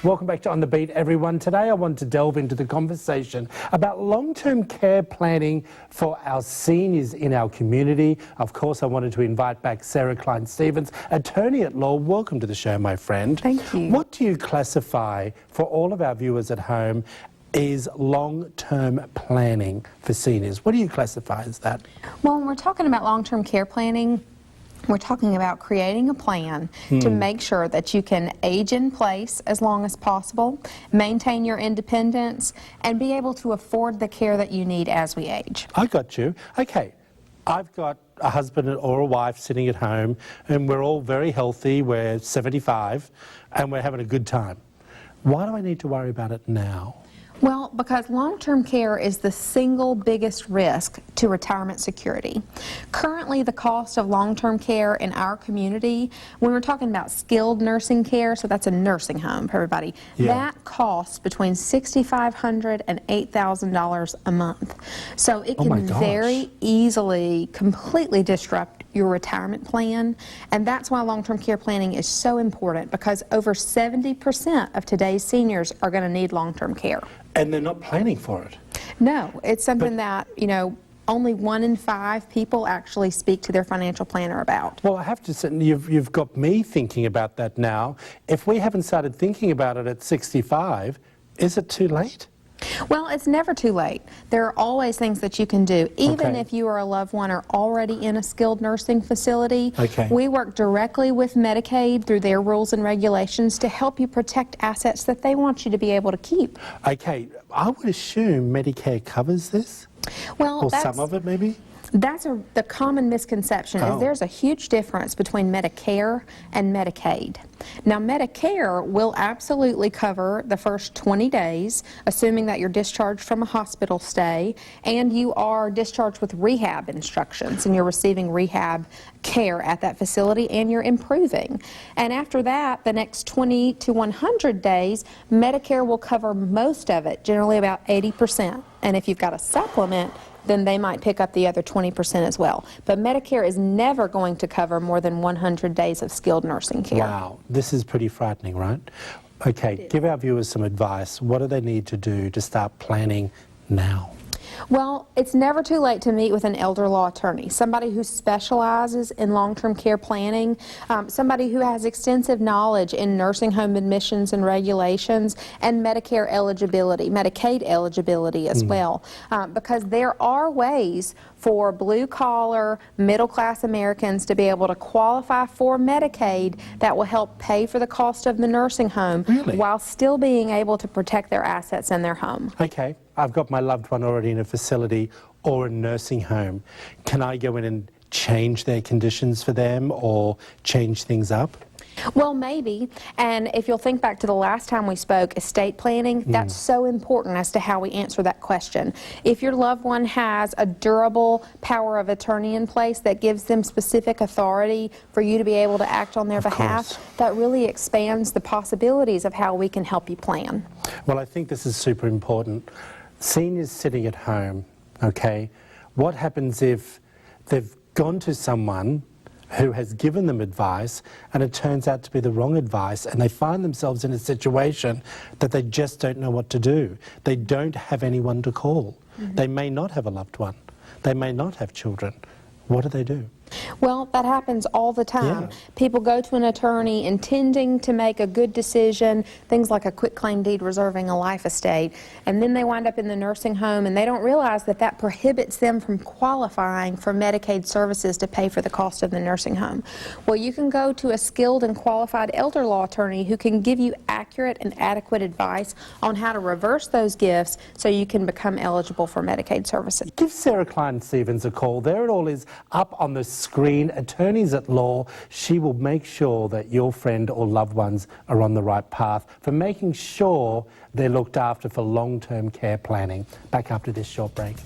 Welcome back to On the Beat, everyone. Today I want to delve into the conversation about long-term care planning for our seniors in our community. Of course, I wanted to invite back Sarah Cline, attorney at law. Welcome to the show, my friend. Thank you. What do you classify, for all of our viewers at home, is long-term planning for seniors? What do you classify as that? Well, when we're talking about long-term care planning, we're talking about creating a plan to make sure that you can age in place as long as possible, maintain your independence, and be able to afford the care that you need as we age. I got you. Okay, I've got a husband or a wife sitting at home, and we're all very healthy. We're 75, and we're having a good time. Why do I need to worry about it now? Well, because long-term care is the single biggest risk to retirement security. Currently, the cost of long-term care in our community, when we're talking about skilled nursing care, so that's a nursing home for everybody, that costs between $6,500 and $8,000 a month. So it can very easily completely disrupt your retirement plan, and that's why long-term care planning is so important, because over 70% of today's seniors are going to need long-term care. And they're not planning for it. No, it's something that, you know, only 1 in 5 people actually speak to their financial planner about. Well, I have to say, you've got me thinking about that now. If we haven't started thinking about it at 65, is it too late? Well, it's never too late. There are always things that you can do. Even if you or a loved one are already in a skilled nursing facility, we work directly with Medicaid through their rules and regulations to help you protect assets that they want you to be able to keep. Okay, I would assume Medicare covers this? Well, or some of it maybe? That's the common misconception, is there's a huge difference between Medicare and Medicaid. Now, Medicare will absolutely cover the first 20 days, assuming that you're discharged from a hospital stay and you are discharged with rehab instructions and you're receiving rehab care at that facility and you're improving. And after that, the next 20 to 100 days, Medicare will cover most of it, generally about 80%. And if you've got a supplement, then they might pick up the other 20% as well. But Medicare is never going to cover more than 100 days of skilled nursing care. Wow, this is pretty frightening, right? Okay, give our viewers some advice. What do they need to do to start planning now? Well, it's never too late to meet with an elder law attorney, somebody who specializes in long-term care planning, somebody who has extensive knowledge in nursing home admissions and regulations, and Medicare eligibility, Medicaid eligibility as well, because there are ways for blue-collar, middle-class Americans to be able to qualify for Medicaid that will help pay for the cost of the nursing home while still being able to protect their assets in their home. Okay, I've got my loved one already in a facility or a nursing home. Can I go in and change their conditions for them or change things up? Well, maybe. And if you'll think back to the last time we spoke, estate planning, that's so important as to how we answer that question. If your loved one has a durable power of attorney in place that gives them specific authority for you to be able to act on their behalf, that really expands the possibilities of how we can help you plan. Well, I think this is super important. Seniors sitting at home, okay, what happens if they've gone to someone who has given them advice and it turns out to be the wrong advice and they find themselves in a situation that they just don't know what to do? They don't have anyone to call. They may not have a loved one. They may not have children. What do they do? Well, that happens all the time. People go to an attorney intending to make a good decision, things like a quitclaim deed reserving a life estate, and then they wind up in the nursing home and they don't realize that that prohibits them from qualifying for Medicaid services to pay for the cost of the nursing home. Well, you can go to a skilled and qualified elder law attorney who can give you accurate and adequate advice on how to reverse those gifts so you can become eligible for Medicaid services. Give Sarah Cline a call. There it all is up on the screen. Attorneys at Law. She will make sure that your friend or loved ones are on the right path for making sure they're looked after for long-term care planning. Back after this short break.